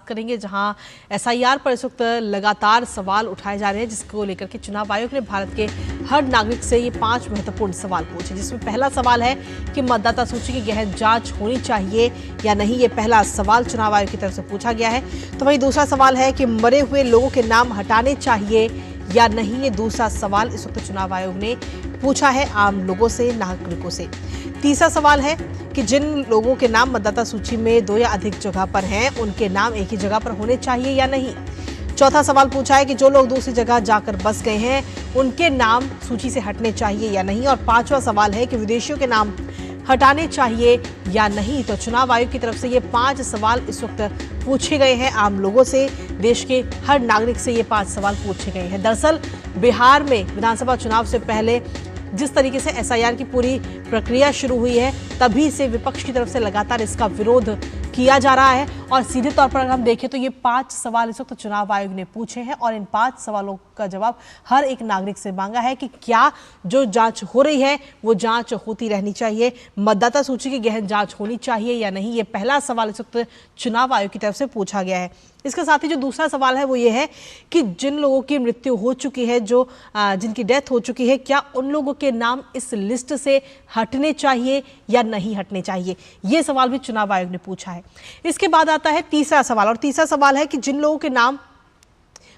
करेंगे, जहां एसआईआर पर इस वक्त लगातार सवाल उठाए जा रहे हैं, जिसको लेकर के चुनाव आयोग ने भारत के हर नागरिक से ये 5 महत्वपूर्ण सवाल पूछे, जिसमें पहला सवाल है कि मतदाता सूची की गहन जांच होनी चाहिए या नहीं। ये पहला सवाल चुनाव आयोग की तरफ से पूछा गया है। तो वहीं दूसरा सवाल है कि मरे हुए लोगों के नाम हटाने चाहिए या नहीं। ये दूसरा सवाल इस वक्त चुनाव आयोग ने पूछा है आम लोगों से, नागरिकों से। तीसरा सवाल है कि जिन लोगों के नाम मतदाता सूची में 2 या अधिक जगह पर हैं, उनके नाम एक ही जगह पर होने चाहिए या नहीं। चौथा सवाल पूछा है कि जो लोग दूसरी जगह जाकर बस गए हैं, उनके नाम सूची से हटने चाहिए या नहीं। और पांचवा सवाल है कि विदेशियों के नाम हटाने चाहिए या नहीं। तो चुनाव आयोग की तरफ से ये 5 सवाल इस वक्त पूछे गए हैं आम लोगों से, देश के हर नागरिक से ये 5 सवाल पूछे गए हैं। दरअसल बिहार में विधानसभा चुनाव से पहले जिस तरीके से एसआईआर की पूरी प्रक्रिया शुरू हुई है, तभी से विपक्ष की तरफ से लगातार इसका विरोध किया जा रहा है। और सीधे तौर पर अगर हम देखें तो ये 5 सवाल इस वक्त चुनाव आयोग ने पूछे हैं और इन 5 सवालों का जवाब हर एक नागरिक से मांगा है कि क्या जो जांच हो रही है वो जांच होती रहनी चाहिए, मतदाता सूची की गहन जांच होनी चाहिए या नहीं। ये पहला सवाल इस वक्त चुनाव आयोग की तरफ से पूछा गया है। इसके साथ ही जो दूसरा सवाल है वो ये है कि जिन लोगों की मृत्यु हो चुकी है, जो जिनकी डेथ हो चुकी है, क्या उन लोगों के नाम इस लिस्ट से हटने चाहिए या नहीं हटने चाहिए। ये सवाल भी चुनाव आयोग ने पूछा है। इसके बाद आता है तीसरा सवाल, और तीसरा सवाल है कि जिन लोगों के नाम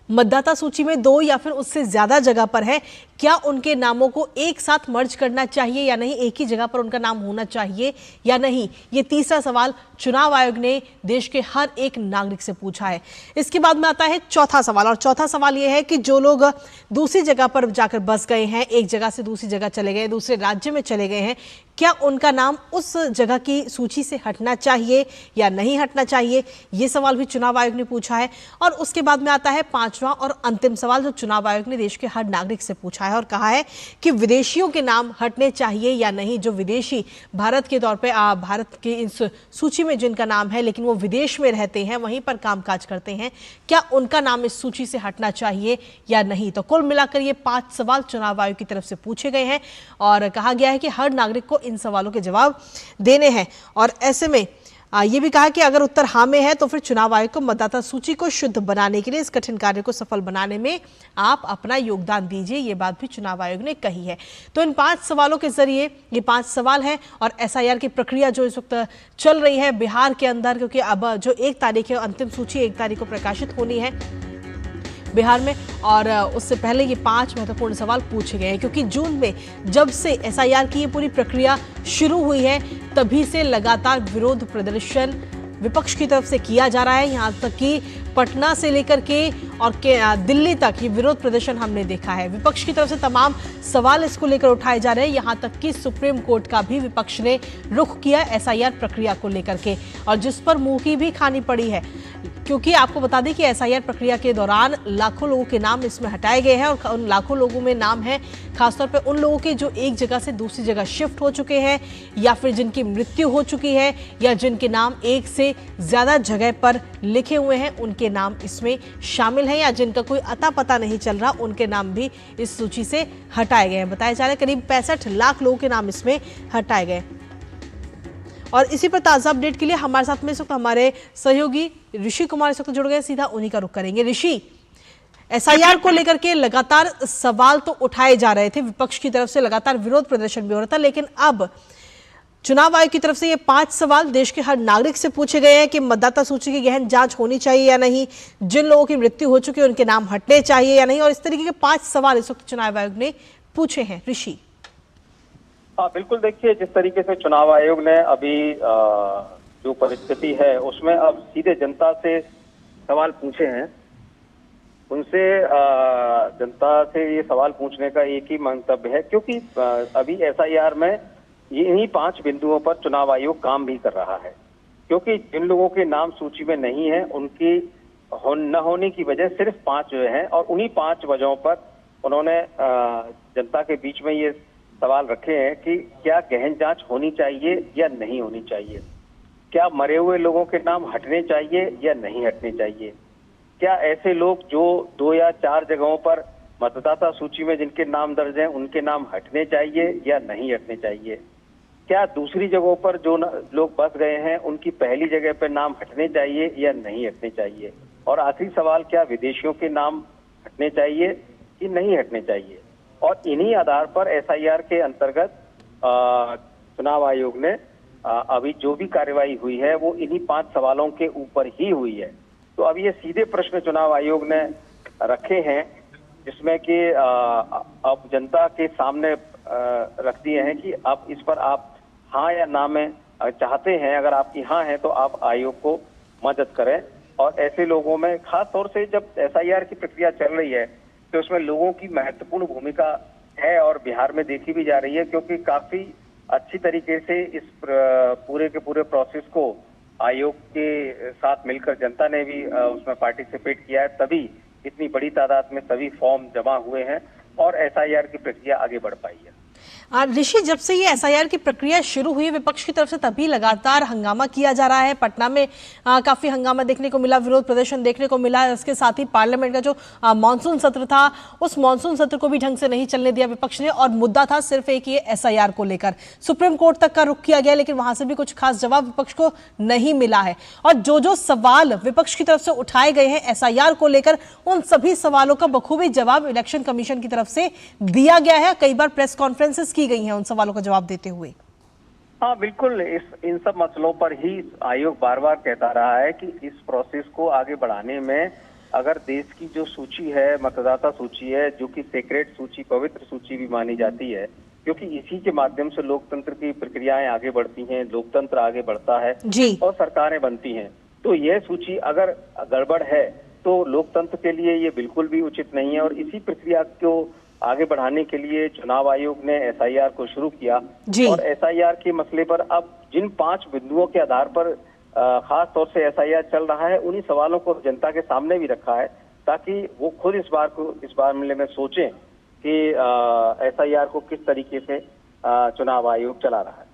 मतदाता सूची में 2 या फिर उससे ज्यादा जगह पर है, क्या उनके नामों को एक साथ मर्ज करना चाहिए या नहीं, एक ही जगह पर उनका नाम होना चाहिए या नहीं। ये तीसरा सवाल चुनाव आयोग ने देश के हर एक नागरिक से पूछा है। इसके बाद में आता है चौथा सवाल, और चौथा सवाल यह है कि जो लोग दूसरी जगह पर जाकर बस गए हैं, एक जगह से दूसरी जगह चले गए, दूसरे राज्य में चले गए हैं, क्या उनका नाम उस जगह की सूची से हटना चाहिए या नहीं हटना चाहिए। ये सवाल भी चुनाव आयोग ने पूछा है। और उसके बाद में आता है 5वां और अंतिम सवाल, जो चुनाव आयोग ने देश के हर नागरिक से पूछा है और कहा है कि विदेशियों के नाम हटने चाहिए या नहीं। जो विदेशी भारत के तौर पे भारत की इस सूची में जिनका नाम है लेकिन वो विदेश में रहते हैं, वहीं पर कामकाज करते हैं, क्या उनका नाम इस सूची से हटना चाहिए या नहीं। तो कुल मिलाकर ये 5 सवाल चुनाव आयोग की तरफ से पूछे गए हैं और कहा गया है कि हर नागरिक को इन सवालों के जवाब देने हैं। और ऐसे में ये भी कहा कि अगर उत्तर हाँ में है तो फिर चुनाव आयोग को मतदाता सूची को शुद्ध बनाने के लिए, इस कठिन कार्य को सफल बनाने में आप अपना योगदान दीजिए। ये बात भी चुनाव आयोग ने कही है। तो इन 5 सवालों के जरिए, ये 5 सवाल हैं और एसआईआर की प्रक्रिया जो इस वक्त चल रही है बिहार के अंदर, क्योंकि अब जो 1 तारीख है, अंतिम सूची 1 तारीख को प्रकाशित होनी है बिहार में, और उससे पहले ये 5 महत्वपूर्ण सवाल पूछे गए हैं। क्योंकि जून में जब से एसआईआर की ये पूरी प्रक्रिया शुरू हुई है, तभी से लगातार विरोध प्रदर्शन विपक्ष की तरफ से किया जा रहा है। यहाँ तक कि पटना से लेकर के और दिल्ली तक ये विरोध प्रदर्शन हमने देखा है। विपक्ष की तरफ से तमाम सवाल इसको लेकर उठाए जा रहे हैं। यहाँ तक कि सुप्रीम कोर्ट का भी विपक्ष ने रुख किया एसआईआर प्रक्रिया को लेकर के, और जिस पर मुंह की भी खानी पड़ी है। क्योंकि आपको बता दें कि एसआईआर प्रक्रिया के दौरान लाखों लोगों के नाम इसमें हटाए गए हैं और उन लाखों लोगों में नाम है खासतौर पे उन लोगों के जो एक जगह से दूसरी जगह शिफ्ट हो चुके हैं, या फिर जिनकी मृत्यु हो चुकी है, या जिनके नाम एक से ज्यादा जगह पर लिखे हुए हैं, उनके नाम इसमें शामिल हैं, या जिनका कोई अता पता नहीं चल रहा, उनके नाम भी इस सूची से हटाए गए हैं। बताया जा रहा है करीब 65 लाख लोगों के नाम इसमें हटाए गए। और इसी पर ताज़ा अपडेट के लिए हमारे साथ में इस वक्त हमारे सहयोगी ऋषि कुमार इस वक्त जुड़ गए, सीधा उन्हीं का रुख करेंगे। ऋषि, एसआईआर को लेकर के लगातार सवाल तो उठाए जा रहे थे, विपक्ष की तरफ से लगातार विरोध प्रदर्शन भी हो रहा था, लेकिन अब चुनाव आयोग की तरफ से ये 5 सवाल देश के हर नागरिक से पूछे गए हैं कि मतदाता सूची की गहन जांच होनी चाहिए या नहीं, जिन लोगों की मृत्यु हो चुकी है उनके नाम हटने चाहिए या नहीं, और इस तरीके के 5 सवाल इस वक्त चुनाव आयोग ने पूछे हैं। ऋषि, हाँ बिल्कुल, देखिए जिस तरीके से चुनाव आयोग ने अभी जो परिस्थिति है उसमें अब सीधे जनता से सवाल पूछे हैं, उनसे जनता से ये सवाल पूछने का एक ही मंतव्य है, क्योंकि अभी एसआईआर में ये इन्हीं 5 बिंदुओं पर चुनाव आयोग काम भी कर रहा है। क्योंकि जिन लोगों के नाम सूची में नहीं है उनकी न होने की वजह सिर्फ 5 जो है, और उन्हीं 5 वजहों पर उन्होंने जनता के बीच में ये सवाल रखे हैं कि क्या गहन जांच होनी चाहिए या नहीं होनी चाहिए, क्या मरे हुए लोगों के नाम हटने चाहिए या नहीं हटने चाहिए, क्या ऐसे लोग जो 2 या 4 जगहों पर मतदाता सूची में जिनके नाम दर्ज हैं उनके नाम हटने चाहिए या नहीं हटने चाहिए, क्या दूसरी जगहों पर जो लोग बस गए हैं उनकी पहली जगह पर नाम हटने चाहिए या नहीं हटने चाहिए, और आखिरी सवाल, क्या विदेशियों के नाम हटने चाहिए कि नहीं हटने चाहिए। और इन्हीं आधार पर एसआईआर के अंतर्गत चुनाव आयोग ने अभी जो भी कार्रवाई हुई है वो इन्हीं 5 सवालों के ऊपर ही हुई है। तो अब ये सीधे प्रश्न चुनाव आयोग ने रखे हैं, जिसमें कि अब जनता के सामने रख दिए हैं कि अब इस पर आप हाँ या ना में चाहते हैं। अगर आपकी हाँ है तो आप आयोग को मदद करें। और ऐसे लोगों में खास तौर से जब एसआईआर की प्रक्रिया चल रही है तो उसमें लोगों की महत्वपूर्ण भूमिका है और बिहार में देखी भी जा रही है, क्योंकि काफी अच्छी तरीके से इस पूरे के पूरे प्रोसेस को आयोग के साथ मिलकर जनता ने भी उसमें पार्टिसिपेट किया है, तभी इतनी बड़ी तादाद में सभी फॉर्म जमा हुए हैं और एसआईआर की प्रक्रिया आगे बढ़ पाई है। ऋषि, जब से ये एसआईआर की प्रक्रिया शुरू हुई विपक्ष की तरफ से तभी लगातार हंगामा किया जा रहा है। पटना में काफी हंगामा देखने को मिला, विरोध प्रदर्शन देखने को मिला। इसके साथ ही पार्लियामेंट का जो मानसून सत्र था उस मानसून सत्र को भी ढंग से नहीं चलने दिया विपक्ष ने, और मुद्दा था सिर्फ एक ये एसआईआर को लेकर। सुप्रीम कोर्ट तक का रुख किया गया, लेकिन वहां से भी कुछ खास जवाब विपक्ष को नहीं मिला है। और जो सवाल विपक्ष की तरफ से उठाए गए हैं एसआईआर को लेकर, उन सभी सवालों का बखूबी जवाब इलेक्शन कमीशन की तरफ से दिया गया है। कई बार प्रेस कॉन्फ्रेंसेस की गई हैं उन सवालों का जवाब देते हुए। हाँ बिल्कुल, इन सब मसलों पर ही आयोग बार बार कहता रहा है कि इस प्रोसेस को आगे बढ़ाने में अगर देश की जो सूची है, मतदाता सूची है, जो कि सेक्रेट सूची, पवित्र सूची भी मानी जाती है, क्योंकि इसी के माध्यम से लोकतंत्र की प्रक्रियाएं आगे बढ़ती हैं, लोकतंत्र आगे बढ़ता है जी। और सरकारें बनती हैं। तो यह सूची अगर गड़बड़ है तो लोकतंत्र के लिए ये बिल्कुल भी उचित नहीं है। और इसी प्रक्रिया को आगे बढ़ाने के लिए चुनाव आयोग ने एसआईआर को शुरू किया। और एसआईआर के मसले पर अब जिन 5 बिंदुओं के आधार पर खास तौर से एसआईआर चल रहा है, उन्हीं सवालों को जनता के सामने भी रखा है, ताकि वो खुद इस मामले में सोचें कि एसआईआर को किस तरीके से चुनाव आयोग चला रहा है।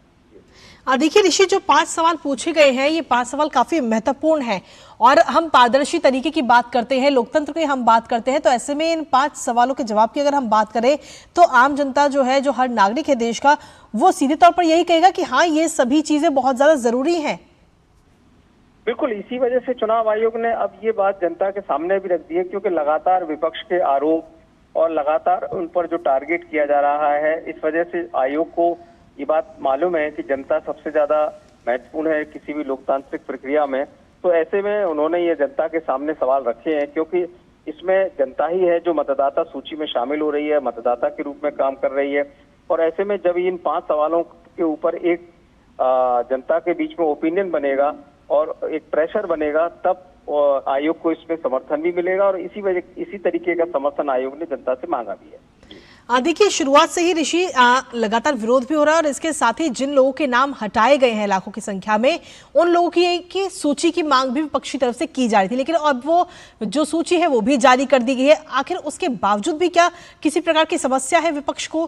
देखिए ऋषि, जो 5 सवाल पूछे गए हैं ये 5 सवाल काफी महत्वपूर्ण हैं, और हम पारदर्शी तरीके की बात करते हैं, लोकतंत्र की हम बात करते हैं। तो ऐसे में इन 5 सवालों के जवाब की अगर हम बात करें तो आम जनता जो है, जो हर नागरिक है देश का, वो सीधे तौर पर यही कहेगा कि हाँ ये सभी चीजें बहुत ज्यादा जरूरी हैं। बिल्कुल, इसी वजह से चुनाव आयोग ने अब ये बात जनता के सामने भी रख दी है, क्योंकि लगातार विपक्ष के आरोप और लगातार उन पर जो टारगेट किया जा रहा है, इस वजह से आयोग को ये बात मालूम है कि जनता सबसे ज्यादा महत्वपूर्ण है किसी भी लोकतांत्रिक प्रक्रिया में। तो ऐसे में उन्होंने ये जनता के सामने सवाल रखे हैं, क्योंकि इसमें जनता ही है जो मतदाता सूची में शामिल हो रही है, मतदाता के रूप में काम कर रही है। और ऐसे में जब इन 5 सवालों के ऊपर एक जनता के बीच में ओपिनियन बनेगा और एक प्रेशर बनेगा, तब आयोग को इसमें समर्थन भी मिलेगा। और इसी तरीके का समर्थन आयोग ने जनता से मांगा भी है। देखिए, शुरुआत से ही ऋषि लगातार विरोध भी हो रहा है, और इसके साथ ही जिन लोगों के नाम हटाए गए हैं लाखों की संख्या में, उन लोगों की सूची की मांग भी विपक्ष की तरफ से की जा रही थी, लेकिन अब वो जो सूची है वो भी जारी कर दी गई है। आखिर उसके बावजूद भी क्या किसी प्रकार की समस्या है विपक्ष को?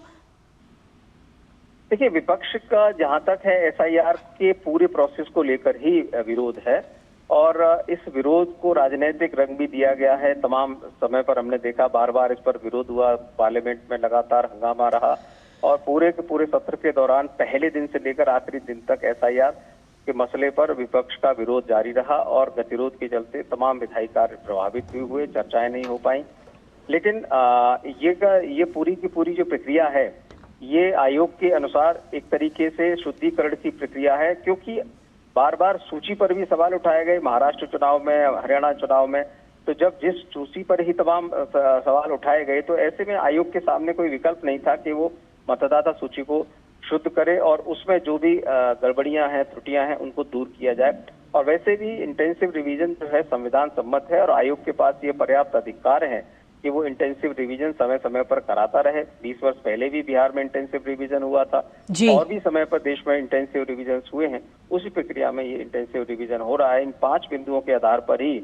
देखिए, विपक्ष का जहां तक है एसआईआर के पूरे प्रोसेस को लेकर ही विरोध है, और इस विरोध को राजनीतिक रंग भी दिया गया है। तमाम समय पर हमने देखा बार बार इस पर विरोध हुआ, पार्लियामेंट में लगातार हंगामा रहा, और पूरे के पूरे सत्र के दौरान पहले दिन से लेकर आखिरी दिन तक एसआईआर के मसले पर विपक्ष का विरोध जारी रहा, और गतिरोध के चलते तमाम विधायी कार्य प्रभावित भी हुए, चर्चाएं नहीं हो पाई। लेकिन ये पूरी की पूरी जो प्रक्रिया है, ये आयोग के अनुसार एक तरीके से शुद्धिकरण की प्रक्रिया है, क्योंकि बार बार सूची पर भी सवाल उठाए गए, महाराष्ट्र चुनाव में, हरियाणा चुनाव में। तो जब जिस सूची पर ही तमाम सवाल उठाए गए, तो ऐसे में आयोग के सामने कोई विकल्प नहीं था कि वो मतदाता सूची को शुद्ध करे और उसमें जो भी गड़बड़ियां हैं, त्रुटियां हैं, उनको दूर किया जाए। और वैसे भी इंटेंसिव रिवीजन जो है संविधान सम्मत है, और आयोग के पास ये पर्याप्त अधिकार है कि वो इंटेंसिव रिवीजन समय समय पर कराता रहे। 20 वर्ष पहले भी बिहार में इंटेंसिव रिवीजन हुआ था, और भी समय पर देश में इंटेंसिव रिवीजन हुए हैं। उसी प्रक्रिया में ये इंटेंसिव रिवीजन हो रहा है। इन 5 बिंदुओं के आधार पर ही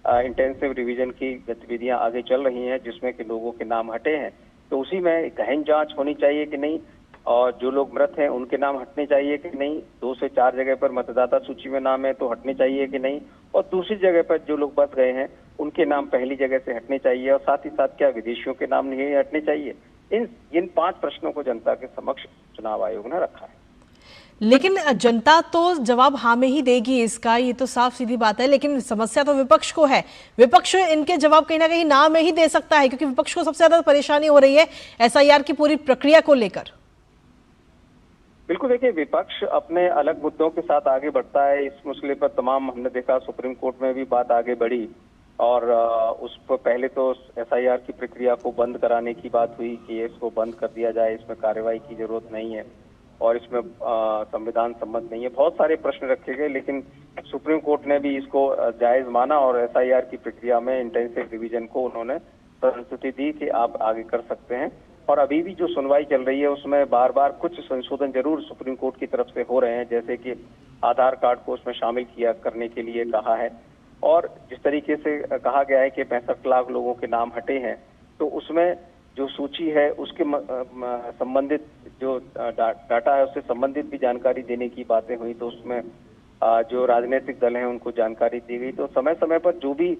इंटेंसिव रिवीजन की गतिविधियां आगे चल रही हैं, जिसमें कि लोगों के नाम हटे हैं। तो उसी में गहन जांच होनी चाहिए कि नहीं, और जो लोग मृत हैं उनके नाम हटने चाहिए कि नहीं, 2 से 4 जगह पर मतदाता सूची में नाम है तो हटने चाहिए कि नहीं, और दूसरी जगह पर जो लोग बच गए हैं उनके नाम पहली जगह से हटने चाहिए, और साथ ही साथ क्या विदेशियों के नाम नहीं हटने चाहिए। इन 5 प्रश्नों को जनता के समक्ष चुनाव आयोग ने रखा है। लेकिन जनता तो जवाब हाँ में ही देगी इसका, ये तो साफ सीधी बात है। लेकिन समस्या तो विपक्ष को है, विपक्ष इनके जवाब कहीं ना कहीं ना में ही दे सकता है, क्योंकि विपक्ष को सबसे ज्यादा परेशानी हो रही है एसआईआर की पूरी प्रक्रिया को लेकर। बिल्कुल, देखिए विपक्ष अपने अलग मुद्दों के साथ आगे बढ़ता है। इस मसले पर तमाम हमने देखा, सुप्रीम कोर्ट में भी बात आगे बढ़ी और उस पर पहले तो एसआईआर की प्रक्रिया को बंद कराने की बात हुई कि इसको बंद कर दिया जाए, इसमें कार्रवाई की जरूरत नहीं है और इसमें संविधान सम्मत नहीं है। बहुत सारे प्रश्न रखे गए, लेकिन सुप्रीम कोर्ट ने भी इसको जायज माना और एसआईआर की प्रक्रिया में इंटेंसिव रिवीजन को उन्होंने संस्तुति दी कि आप आगे कर सकते हैं। और अभी भी जो सुनवाई चल रही है उसमें बार बार कुछ संशोधन जरूर सुप्रीम कोर्ट की तरफ से हो रहे हैं, जैसे कि आधार कार्ड को उसमें शामिल किया करने के लिए कहा है और जिस तरीके से कहा गया है कि 65 लाख लोगों के नाम हटे हैं, तो उसमें जो सूची है उसके संबंधित जो डाटा है उससे संबंधित भी जानकारी देने की बातें हुई। तो उसमें जो राजनीतिक दल हैं उनको जानकारी दी गई। तो समय समय पर जो भी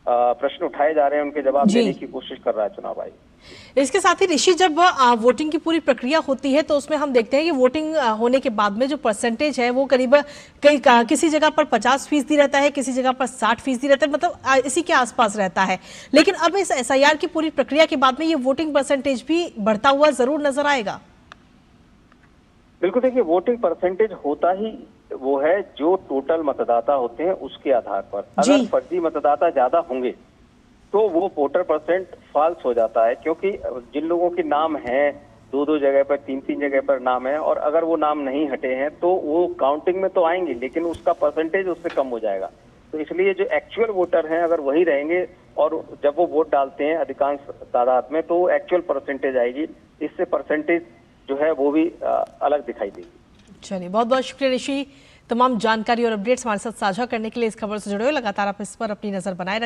प्रश्न उठाए जा रहे हैं उनके जवाब देने की कोशिश कर रहा है चुनाव आयोग। इसके साथ ही ऋषि, जब वोटिंग की पूरी प्रक्रिया होती है तो उसमें हम देखते हैं कि वोटिंग होने के बाद में जो परसेंटेज है वो करीब किसी जगह पर 50% रहता है, किसी जगह पर 60% रहता है, मतलब इसी के आसपास रहता है। लेकिन अब इस एसआईआर की पूरी प्रक्रिया के बाद में ये वोटिंग परसेंटेज भी बढ़ता हुआ जरूर नजर आएगा। बिल्कुल, देखिए वोटिंग परसेंटेज होता ही वो है जो टोटल मतदाता होते हैं उसके आधार पर। अगर फर्जी मतदाता ज्यादा होंगे तो वो वोटर परसेंट फॉल्स हो जाता है, क्योंकि जिन लोगों के नाम हैं 2-2 जगह पर, 3-3 जगह पर नाम है और अगर वो नाम नहीं हटे हैं तो वो काउंटिंग में तो आएंगे लेकिन उसका परसेंटेज उससे कम हो जाएगा। तो इसलिए जो एक्चुअल वोटर हैं अगर वही रहेंगे और जब वो वोट डालते हैं अधिकांश तादाद में तो एक्चुअल परसेंटेज आएगी, इससे परसेंटेज जो है वो भी अलग दिखाई देगी। चलिए, बहुत बहुत शुक्रिया ऋषि, तमाम जानकारी और अपडेट्स हमारे साथ साझा करने के लिए। इस खबर से जुड़े हुए लगातार आप इस पर अपनी नजर बनाए रखें।